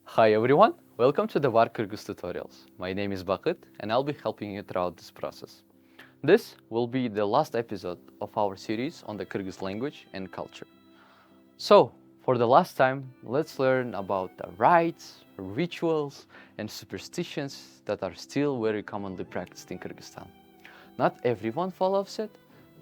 Hi everyone, welcome to the WARC Kyrgyz tutorials. My name is Bakyt and I'll be helping you throughout this process. This will be the last episode of our series on the Kyrgyz language and culture. So, for the last time, let's learn about the rites, rituals, and superstitions that are still very commonly practiced in Kyrgyzstan. Not everyone follows it,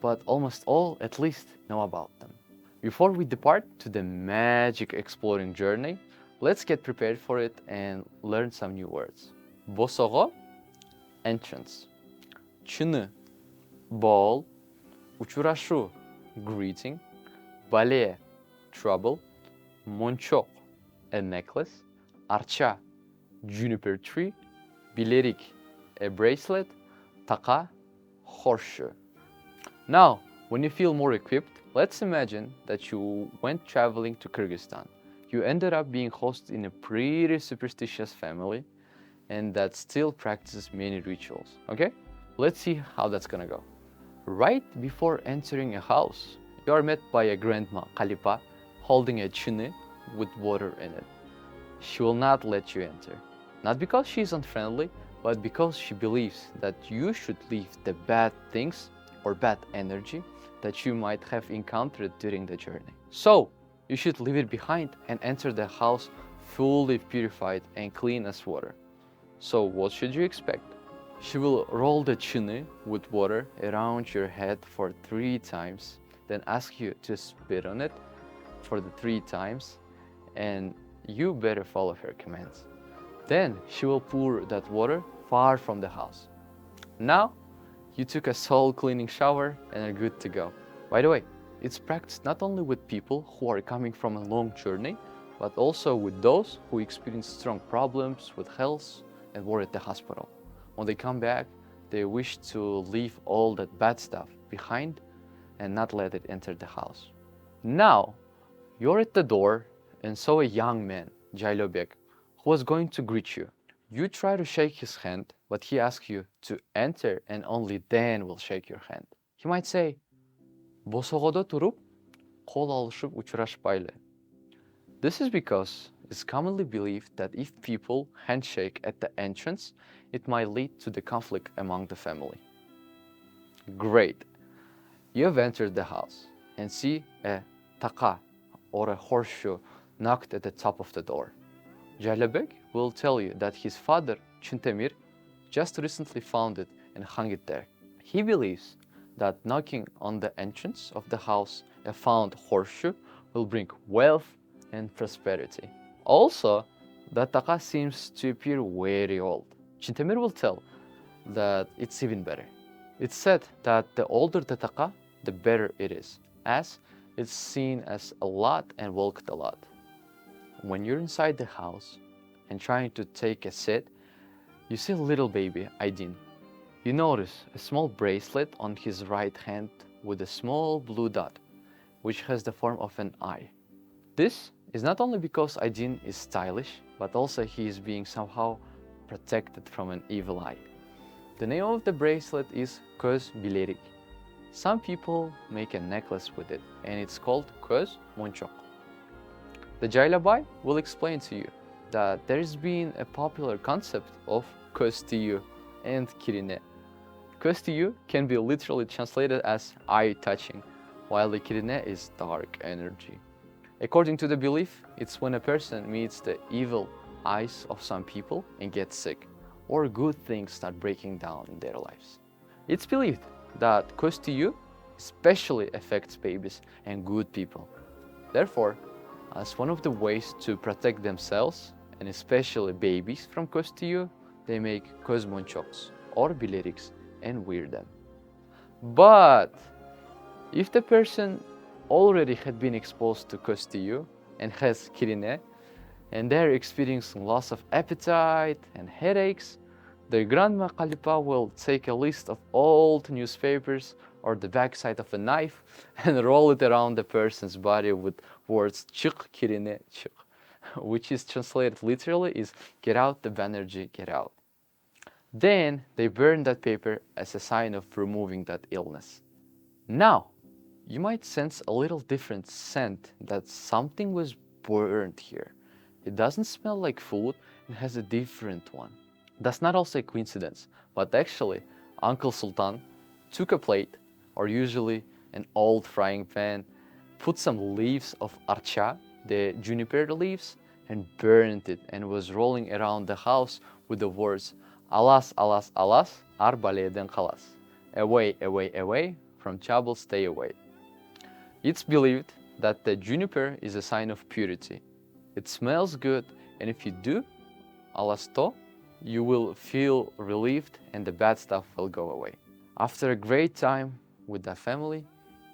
but almost all at least know about them. Before we depart to the magic exploring journey, let's get prepared for it and learn some new words. Bosogo, entrance. Chını, ball. Uchurashu, greeting. Baleye, trouble. Monchok, a necklace. Archa, juniper tree. Bilerik, a bracelet. Taka, horseshoe. Now, when you feel more equipped, let's imagine that you went traveling to Kyrgyzstan. You ended up being hosted in a pretty superstitious family and that still practices many rituals, okay? Let's see how that's gonna go. Right before entering a house, you are met by a grandma, Kalipa, holding a chini with water in it. She will not let you enter. Not because she's unfriendly, but because she believes that you should leave the bad things or bad energy that you might have encountered during the journey. So, you should leave it behind and enter the house fully purified and clean as water. So what should you expect? She will roll the chini with water around your head for 3 times, then ask you to spit on it for the 3 times, and you better follow her commands. Then she will pour that water far from the house. Now, you took a soul cleaning shower and are good to go. By the way, it's practiced not only with people who are coming from a long journey, but also with those who experience strong problems with health and were at the hospital. When they come back, they wish to leave all that bad stuff behind and not let it enter the house. Now, you're at the door and saw a young man, Jailobek, who was going to greet you. You try to shake his hand, but he asks you to enter and only then will shake your hand. He might say, Босоғода тұрып, қол алышып ұшырашпайлы. This is because it's commonly believed that if people handshake at the entrance, it might lead to the conflict among the family. Great! You have entered the house and see a taka or a horseshoe knocked at the top of the door. Jalabek will tell you that his father, Chintemir, just recently found it and hung it there. He believes that knocking on the entrance of the house a found horseshoe will bring wealth and prosperity. Also, the taka seems to appear very old. Chintemir will tell that it's even better. It's said that the older the taka, the better it is, as it's seen as a lot and walked a lot. When you're inside the house and trying to take a sit, you see a little baby, Aydin. You notice a small bracelet on his right hand with a small blue dot, which has the form of an eye. This is not only because Aydin is stylish, but also he is being somehow protected from an evil eye. The name of the bracelet is Köz Bilerik. Some people make a necklace with it, and it's called Köz Monchok. The Jailabai will explain to you that there has been a popular concept of Köz Tiyu and Kirine. Köz Tiyu can be literally translated as eye touching, while the Kirine is dark energy. According to the belief, it's when a person meets the evil eyes of some people and gets sick, or good things start breaking down in their lives. It's believed that Köz Tiyu especially affects babies and good people. Therefore, as one of the ways to protect themselves, and especially babies from Köz Tiyu, they make Köz Monchoks or Bileriks and wear them. But if the person already had been exposed to Köz Tiyu and has Kirine, and they're experiencing loss of appetite and headaches, their grandma Kalipa will take a list of old newspapers or the backside of a knife and roll it around the person's body with words "Çık Kirine çık," which is translated literally is "Get out the Banerjee, get out." Then they burn that paper as a sign of removing that illness. Now, you might sense a little different scent that something was burned here. It doesn't smell like food, it has a different one. That's not also a coincidence, but actually, Uncle Sultan took a plate, or usually an old frying pan, put some leaves of archa, the juniper leaves, and burned it, and was rolling around the house with the words Alas, alas, alas, arbaleden kalas. Away, away, away, from trouble stay away. It's believed that the juniper is a sign of purity. It smells good, and if you do alasto, you will feel relieved and the bad stuff will go away. After a great time with the family,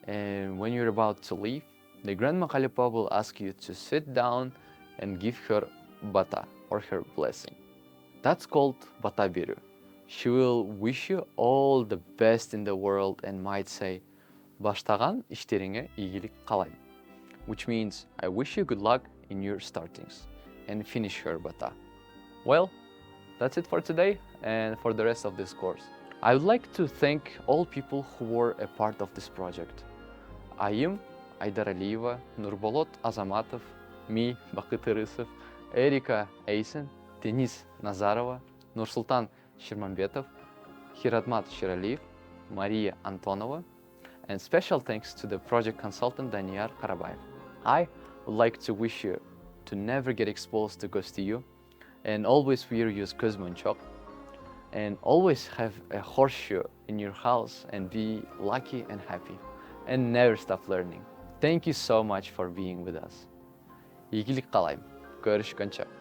and when you're about to leave, the Grandma Kalipa will ask you to sit down and give her bata, or her blessing. That's called bata biru. She will wish you all the best in the world and might say, Баштаган иштериңе ийгилик каалайм, which means I wish you good luck in your startings, and finish her bata. Well, that's it for today and for the rest of this course. I would like to thank all people who were a part of this project. Ayım Aydar Aliyeva, Nurbolot Azamatov, me, Bakyt Yrysov, Erika Eysen, Deniz Nazarova, Nursultan Shermambetov, Hiradmat Shiraliyev, Maria Antonova, and special thanks to the project consultant Daniyar Karabayev. I would like to wish you to never get exposed to Gostiyu, and always wear your Kuzmunchok, and always have a horseshoe in your house and be lucky and happy, and never stop learning. Thank you so much for being with us. Ийгилик каалайм. Көрүшкөнчө.